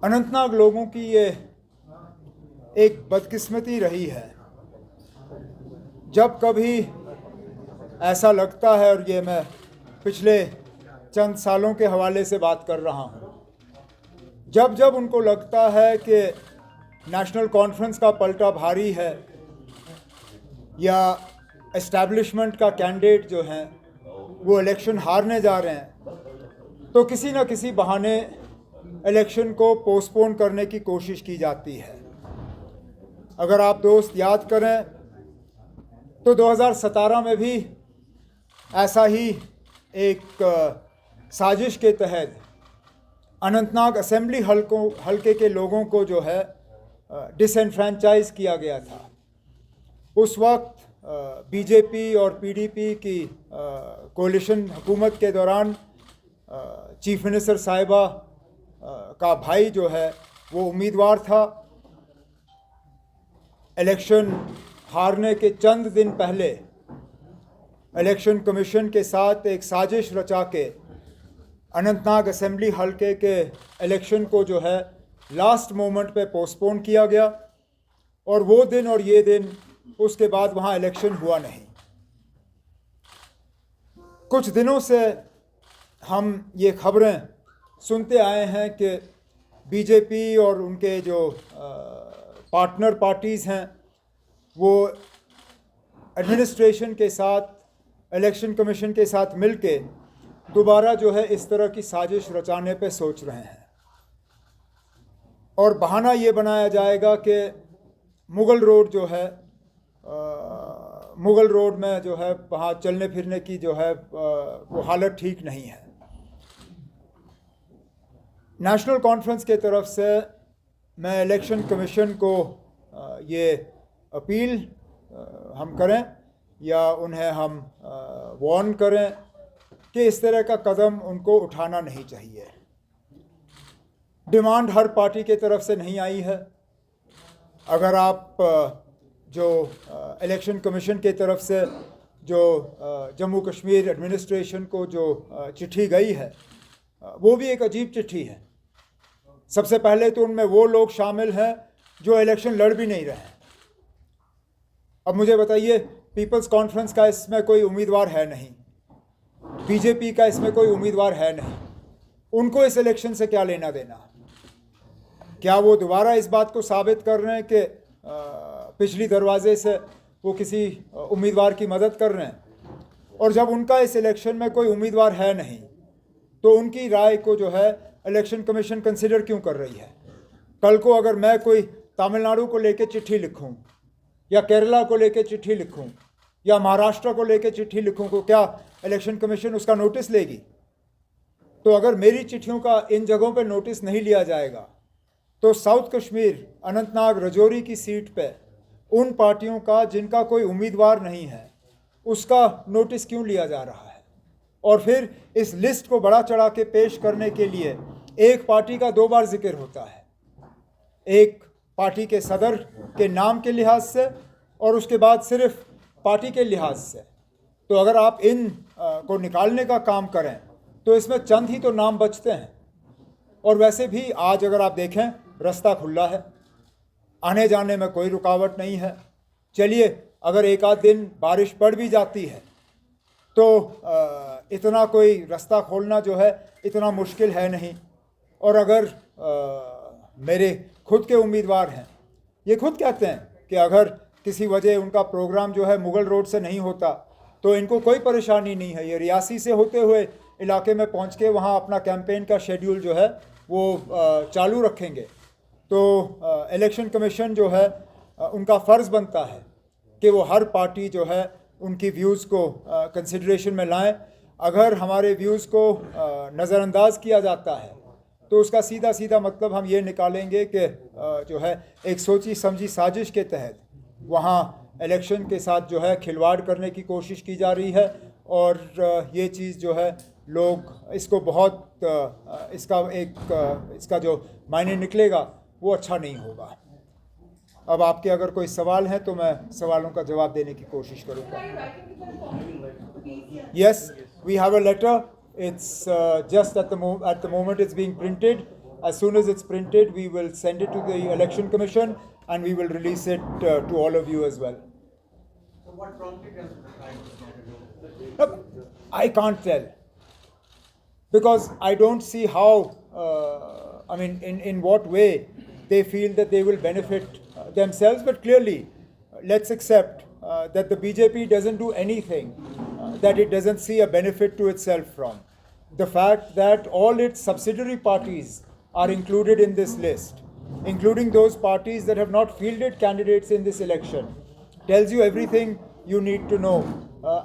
अनंतनाग लोगों की ये एक बदकिस्मती रही है। जब कभी ऐसा लगता है, और ये मैं पिछले चंद सालों के हवाले से बात कर रहा हूँ, जब जब उनको लगता है कि नेशनल कॉन्फ्रेंस का पलटा भारी है या एस्टैब्लिशमेंट का कैंडिडेट जो हैं वो इलेक्शन हारने जा रहे हैं, तो किसी न किसी बहाने इलेक्शन को पोस्टपोन करने की कोशिश की जाती है। अगर आप दोस्त याद करें तो 2017 में भी ऐसा ही एक साजिश के तहत अनंतनाग असेंबली हलके के लोगों को जो है डिसएनफ्रेंचाइज किया गया था। उस वक्त बीजेपी और पीडीपी की कोलिशन हुकूमत के दौरान चीफ मिनिस्टर साहिबा का भाई जो है वो उम्मीदवार था। इलेक्शन हारने के चंद दिन पहले इलेक्शन कमीशन के साथ एक साजिश रचा के अनंतनाग असेंबली हलके के इलेक्शन को जो है लास्ट मोमेंट पे पोस्टपोन किया गया, और वो दिन और ये दिन उसके बाद वहाँ इलेक्शन हुआ नहीं। कुछ दिनों से हम ये खबरें सुनते आए हैं कि बीजेपी और उनके जो पार्टनर पार्टीज़ हैं वो एडमिनिस्ट्रेशन के साथ, इलेक्शन कमीशन के साथ मिलके दोबारा जो है इस तरह की साजिश रचाने पे सोच रहे हैं, और बहाना ये बनाया जाएगा कि मुगल रोड जो है, मुगल रोड में जो है वहाँ चलने फिरने की जो है वो हालत ठीक नहीं है। नेशनल कॉन्फ्रेंस के तरफ से मैं इलेक्शन कमीशन को ये अपील हम करें या उन्हें हम वार्न करें कि इस तरह का कदम उनको उठाना नहीं चाहिए। डिमांड हर पार्टी के तरफ से नहीं आई है। अगर आप जो इलेक्शन कमीशन के तरफ से जो जम्मू कश्मीर एडमिनिस्ट्रेशन को जो चिट्ठी गई है वो भी एक अजीब चिट्ठी है। सबसे पहले तो उनमें वो लोग शामिल हैं जो इलेक्शन लड़ भी नहीं रहे हैं। अब मुझे बताइए, पीपल्स कॉन्फ्रेंस का इसमें कोई उम्मीदवार है नहीं, बीजेपी का इसमें कोई उम्मीदवार है नहीं, उनको इस इलेक्शन से क्या लेना देना? क्या वो दोबारा इस बात को साबित कर रहे हैं कि पिछली दरवाजे से वो किसी उम्मीदवार की मदद कर रहे हैं? और जब उनका इस इलेक्शन में कोई उम्मीदवार है नहीं तो उनकी राय को जो है इलेक्शन कमीशन कंसिडर क्यों कर रही है? कल को अगर मैं कोई तमिलनाडु को लेके चिट्ठी लिखूं या केरला को लेके चिट्ठी लिखूं या महाराष्ट्र को लेके चिट्ठी लिखूं तो क्या इलेक्शन कमीशन उसका नोटिस लेगी? तो अगर मेरी चिट्ठियों का इन जगहों पे नोटिस नहीं लिया जाएगा तो साउथ कश्मीर, अनंतनाग, रजौरी की सीट पे उन पार्टियों का जिनका कोई उम्मीदवार नहीं है उसका नोटिस क्यों लिया जा रहा है? और फिर इस लिस्ट को बढ़ा चढ़ा के पेश करने के लिए एक पार्टी का दो बार जिक्र होता है, एक पार्टी के सदर के नाम के लिहाज से और उसके बाद सिर्फ पार्टी के लिहाज से। तो अगर आप इन को निकालने का काम करें तो इसमें चंद ही तो नाम बचते हैं। और वैसे भी आज अगर आप देखें रास्ता खुला है, आने जाने में कोई रुकावट नहीं है। चलिए, अगर एक आध दिन बारिश पड़ भी जाती है तो इतना कोई रास्ता खोलना जो है इतना मुश्किल है नहीं। और अगर मेरे खुद के उम्मीदवार हैं, ये खुद कहते हैं कि अगर किसी वजह उनका प्रोग्राम जो है मुगल रोड से नहीं होता तो इनको कोई परेशानी नहीं है, ये रियासी से होते हुए इलाके में पहुंच के वहाँ अपना कैंपेन का शेड्यूल जो है वो चालू रखेंगे। तो इलेक्शन कमीशन जो है उनका फ़र्ज़ बनता है कि वो हर पार्टी जो है उनकी व्यूज़ को कंसिडरेशन में लाएं। अगर हमारे व्यूज़ को नज़रअंदाज किया जाता है तो उसका सीधा सीधा मतलब हम ये निकालेंगे कि जो है एक सोची समझी साजिश के तहत वहाँ इलेक्शन के साथ जो है खिलवाड़ करने की कोशिश की जा रही है। और ये चीज़ जो है लोग इसको बहुत इसका जो मायने निकलेगा वो अच्छा नहीं होगा। अब आपके अगर कोई सवाल हैं तो मैं सवालों का जवाब देने की कोशिश करूँगा। Yes, we have a letter. It's just at the moment it's being printed. As soon as it's printed, we will send it to the Election Commission and we will release it to all of you as well. So what prompted them to try to No, I can't tell, because I don't see how, in what way they feel that they will benefit themselves. But clearly, let's accept that the BJP doesn't do anything that it doesn't see a benefit to itself from. The fact that all its subsidiary parties are included in this list, including those parties that have not fielded candidates in this election, tells you everything you need to know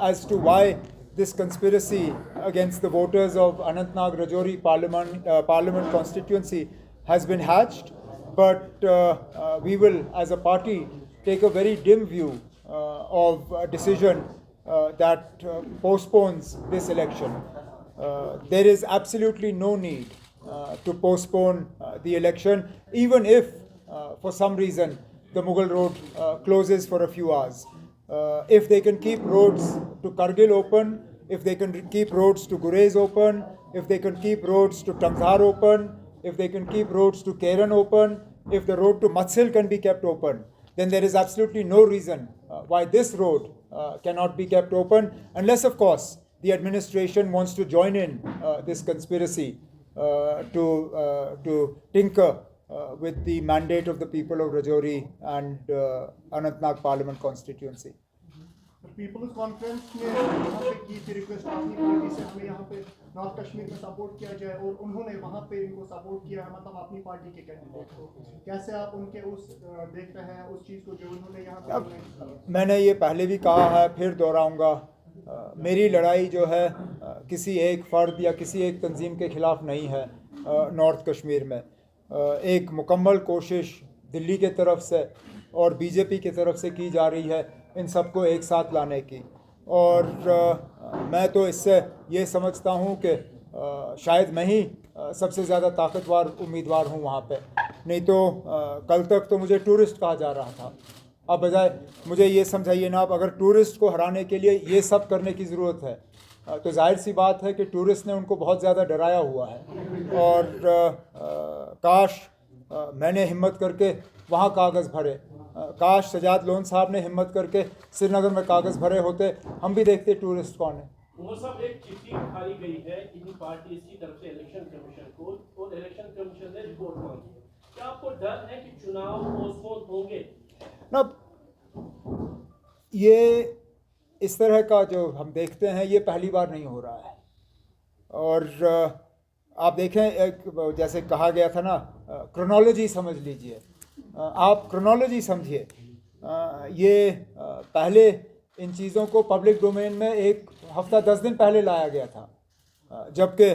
as to why this conspiracy against the voters of Anantnag Rajouri Parliament constituency has been hatched. But we will, as a party, take a very dim view of a decision that postpones this election. There is absolutely no need to postpone the election, even if for some reason the Mughal Road closes for a few hours. If they can keep roads to Kargil open, if they can keep roads to Gurez open, if they can keep roads to Tangzhar open, if they can keep roads to Keran open, if the road to Matsil can be kept open, then there is absolutely no reason why this road cannot be kept open, unless, of course, the administration wants to join in this conspiracy to tinker with the mandate of the people of Rajouri and Anantnag Parliament constituency. People's Conference में यहाँ पे की थी request अपनी party से हमें यहाँ पे नॉर्थ कश्मीर में सपोर्ट किया जाए, और उन्होंने वहाँ पे इनको सपोर्ट किया है, मतलब अपनी पार्टी के कैंडिडेट को। कैसे आप उनके उस देख रहे हैं उस चीज़ को जो उन्होंने यहाँ पे? मैंने ये पहले भी कहा है, फिर दोहराऊंगा, मेरी लड़ाई जो है किसी एक फ़र्द या किसी एक तंजीम के ख़िलाफ़ नहीं है। नॉर्थ कश्मीर में एक मुकम्मल कोशिश दिल्ली के तरफ से और बीजेपी की तरफ से की जा रही है इन सबको एक साथ लाने की, और मैं तो इससे ये समझता हूँ कि शायद मैं ही सबसे ज़्यादा ताकतवर उम्मीदवार हूँ वहाँ पे। नहीं तो कल तक तो मुझे टूरिस्ट कहा जा रहा था। अब बजाय मुझे ये समझाइए ना, आप अगर टूरिस्ट को हराने के लिए ये सब करने की ज़रूरत है तो जाहिर सी बात है कि टूरिस्ट ने उनको बहुत ज़्यादा डराया हुआ है। और काश मैंने हिम्मत करके वहाँ कागज़ भरे, काश सजाद लोन साहब ने हिम्मत करके श्रीनगर में कागज़ भरे होते, हम भी देखते टूरिस्ट कौन है। वो सब एक चिट्ठी उठाई गई है इन्हीं पार्टी की तरफ से इलेक्शन कमीशन को, और इलेक्शन कमीशन ने रिपोर्ट मांगी है। क्या आपको डर है कि चुनाव पोस्टपोन होंगे? ना, ये इस तरह का जो हम देखते हैं ये पहली बार नहीं हो रहा है। और आप देखें, जैसे कहा गया था ना, क्रोनोलॉजी समझ लीजिए, आप क्रोनोलॉजी समझिए। ये पहले इन चीज़ों को पब्लिक डोमेन में एक हफ्ता 10 दिन पहले लाया गया था, जबकि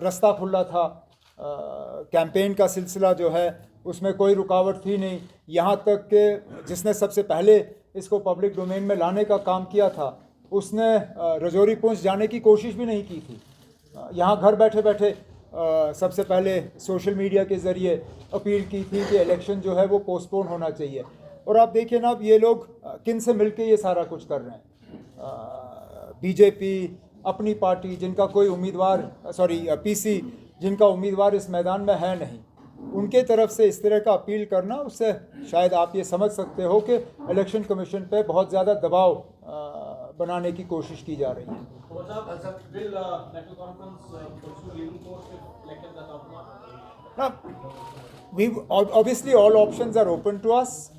रास्ता खुला था। कैंपेन का सिलसिला जो है उसमें कोई रुकावट थी नहीं। यहाँ तक कि जिसने सबसे पहले इसको पब्लिक डोमेन में लाने का काम किया था उसने रजौरी पहुँच जाने की कोशिश भी नहीं की थी। यहाँ घर बैठे बैठे सबसे पहले सोशल मीडिया के ज़रिए अपील की थी कि इलेक्शन जो है वो पोस्टपोन होना चाहिए। और आप देखिए ना, अब ये लोग किन से मिलके ये सारा कुछ कर रहे हैं। बीजेपी अपनी पार्टी जिनका कोई उम्मीदवार पीसी जिनका उम्मीदवार इस मैदान में है नहीं, उनके तरफ से इस तरह का अपील करना, उससे शायद आप ये समझ सकते हो कि इलेक्शन कमीशन पे बहुत ज़्यादा दबाव बनाने की कोशिश की जा रही है। Now, obviously all options are open to us.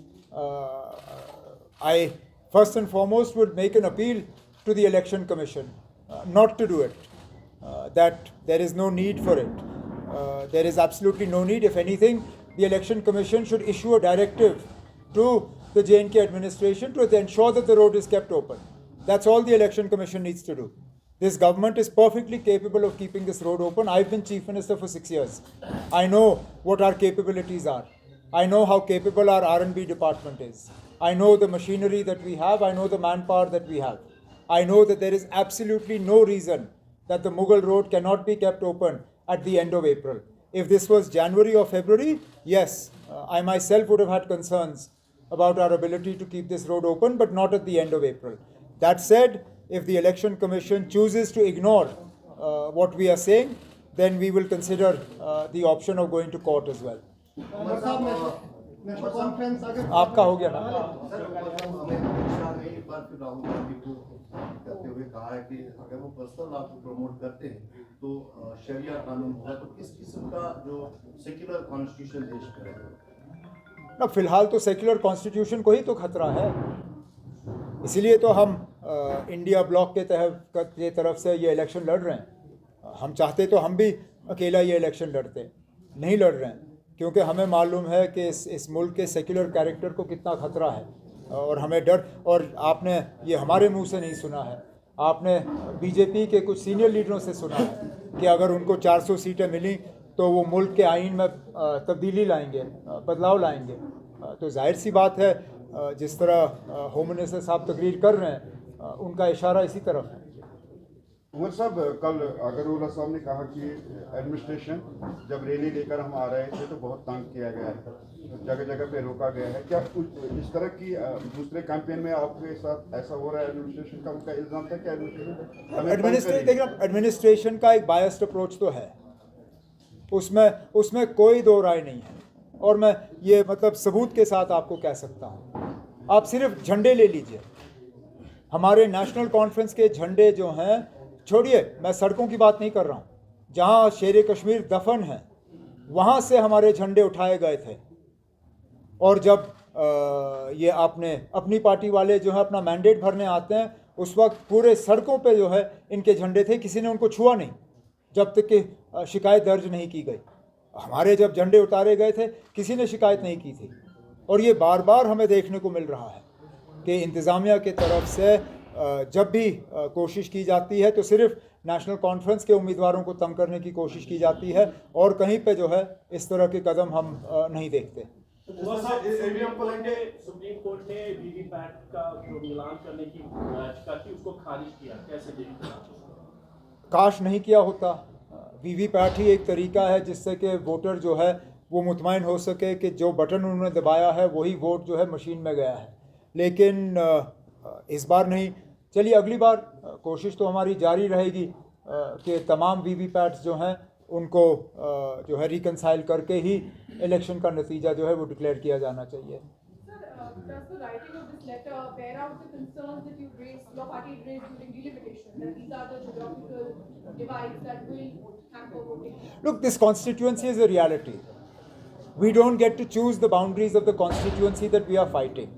I first and foremost would make an appeal to the Election Commission not to do it, that there is no need for it. There is absolutely no need. If anything, the Election Commission should issue a directive to the J&K administration to ensure that the road is kept open. That's all the Election Commission needs to do. This government is perfectly capable of keeping this road open. I've been Chief Minister for 6 years. I know what our capabilities are. I know how capable our R&B department is. I know the machinery that we have. I know the manpower that we have. I know that there is absolutely no reason that the Mughal Road cannot be kept open at the end of April. If this was January or February, yes, I myself would have had concerns about our ability to keep this road open, but not at the end of April. That said, if the Election Commission chooses to ignore what we are saying, then we will consider the option of going to court as well. Umar साहब national conference अगर आपका हो गया ना? Sir Amit Shah ने एक बार फिर राहुल गांधी को करते हुए कहा है कि अगर वो पर्सनल लॉ को प्रमोट करते हैं तो शरिया कानून होगा, तो किस किस्म का जो सेक्युलर कॉन्स्टिट्यूशन देश में रहेगा? ना फिलहाल तो सेक्युलर कॉन्स्टिट्यूशन को ही तो खतरा है, इसीलिए तो हम इंडिया ब्लॉक के तहत के तरफ से ये इलेक्शन लड़ रहे हैं। हम चाहते तो हम भी अकेला ये इलेक्शन लड़ते, नहीं लड़ रहे हैं, क्योंकि हमें मालूम है कि इस मुल्क के सेक्युलर कैरेक्टर को कितना खतरा है, और हमें डर, और आपने ये हमारे मुंह से नहीं सुना है, आपने बीजेपी के कुछ सीनियर लीडरों से सुना है कि अगर उनको 400 सीटें मिली तो वो मुल्क के आइन में तब्दीली लाएंगे, बदलाव लाएंगे। तो जाहिर सी बात है, जिस तरह होम मिनिस्टर साहब तकरीर कर रहे हैं, उनका इशारा इसी तरफ है। उमर साहब, कल अगरवाला साहब ने कहा कि एडमिनिस्ट्रेशन जब रैली लेकर हम आ रहे थे तो बहुत तंग किया गया है, जगह जगह पे रोका गया है। क्या इस तरह की दूसरे कैंपेन में आपके साथ ऐसा हो रहा है? एडमिनिस्ट्रेशन का उनका इल्जाम था कि एडमिनिस्ट्रेशन का एक बायस्ड अप्रोच तो है, उसमें कोई दो राय नहीं है, और मैं ये मतलब सबूत के साथ आपको कह सकता हूँ। आप सिर्फ झंडे ले लीजिए, हमारे नेशनल कॉन्फ्रेंस के झंडे जो हैं, छोड़िए, मैं सड़कों की बात नहीं कर रहा हूँ, जहाँ शेर कश्मीर दफन है वहाँ से हमारे झंडे उठाए गए थे। और जब ये आपने अपनी पार्टी वाले जो है अपना मैंडेट भरने आते हैं, उस वक्त पूरे सड़कों पे जो है इनके झंडे थे, किसी ने उनको छुआ नहीं जब तक कि शिकायत दर्ज नहीं की गई। हमारे जब झंडे उतारे गए थे किसी ने शिकायत नहीं की थी, और ये बार बार हमें देखने को मिल रहा है कि इंतज़ामिया की तरफ से जब भी कोशिश की जाती है तो सिर्फ नेशनल कॉन्फ्रेंस के उम्मीदवारों को तंग करने की कोशिश की जाती है, और कहीं पे जो है इस तरह के कदम हम नहीं देखते। सुप्रीम कोर्ट ने वीवीपैट का जो मिलान करने की याचिका थी उसको खारिज किया, कैसे देखते हैं? काश नहीं किया होता। वीवीपैट ही एक तरीका है जिससे कि वोटर जो है वो मुतमईन हो सके कि जो बटन उन्होंने दबाया है वही वोट जो है मशीन में गया है, लेकिन इस बार नहीं। चलिए, अगली बार कोशिश तो हमारी जारी रहेगी कि तमाम वीवीपैट्स जो हैं उनको जो है रिकनसाइल करके ही इलेक्शन का नतीजा जो है वो डिक्लेयर किया जाना चाहिए। Does the writing of this letter bear out the concerns that you raised, your party raised during delimitation, that these are the geographical divides that will hamper voting? Look, this constituency is a reality. We don't get to choose the boundaries of the constituency that we are fighting.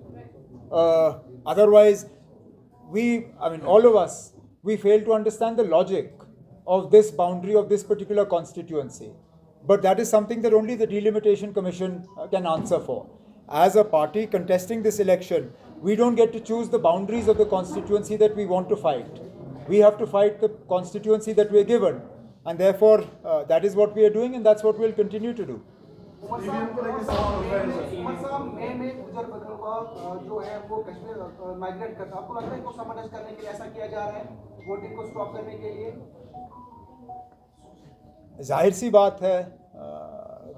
Otherwise, all of us, we fail to understand the logic of this boundary of this particular constituency. But that is something that only the Delimitation Commission can answer for. As a party contesting this election, we don't get to choose the boundaries of the constituency that we want to fight. We have to fight the constituency that we are given. And therefore, that is what we are doing, and that's what we will continue to do. Umar साहब में गुजर बकरों का जो है वो Kashmir migrate करता है, आपको लगता है इनको समझ करने के लिए ऐसा किया जा रहा है, वोटिंग को स्टॉप करने के लिए? जाहिर सी बात है,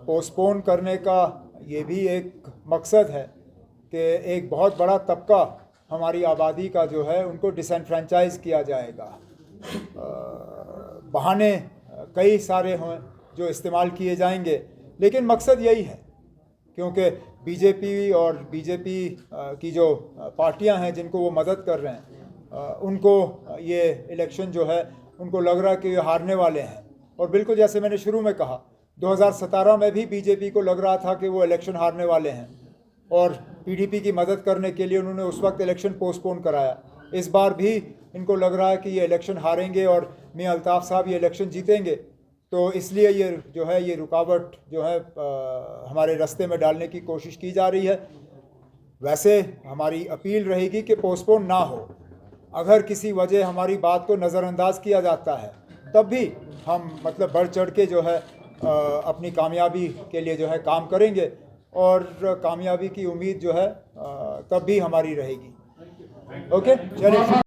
पोस्टपोन करने का ये भी एक मकसद है कि एक बहुत बड़ा तबका हमारी आबादी का जो है उनको डिसएनफ्रेंचाइज किया जाएगा। बहाने कई सारे हैं जो इस्तेमाल किए जाएंगे, लेकिन मकसद यही है, क्योंकि बीजेपी और बीजेपी की जो पार्टियां हैं जिनको वो मदद कर रहे हैं, उनको ये इलेक्शन जो है उनको लग रहा है कि हारने वाले हैं। और बिल्कुल जैसे मैंने शुरू में कहा, 2017 में भी बीजेपी को लग रहा था कि वो इलेक्शन हारने वाले हैं, और पीडीपी की मदद करने के लिए उन्होंने उस वक्त इलेक्शन पोस्टपोन कराया। इस बार भी इनको लग रहा है कि ये इलेक्शन हारेंगे और मियां अल्ताफ़ साहब ये इलेक्शन जीतेंगे, तो इसलिए ये जो है ये रुकावट जो है हमारे रास्ते में डालने की कोशिश की जा रही है। वैसे हमारी अपील रहेगी कि पोस्टपोन ना हो। अगर किसी वजह हमारी बात को नज़रअंदाज किया जाता है तब भी हम मतलब बढ़ चढ़ के जो है अपनी कामयाबी के लिए जो है काम करेंगे, और कामयाबी की उम्मीद जो है तब भी हमारी रहेगी। ओके, चलिए।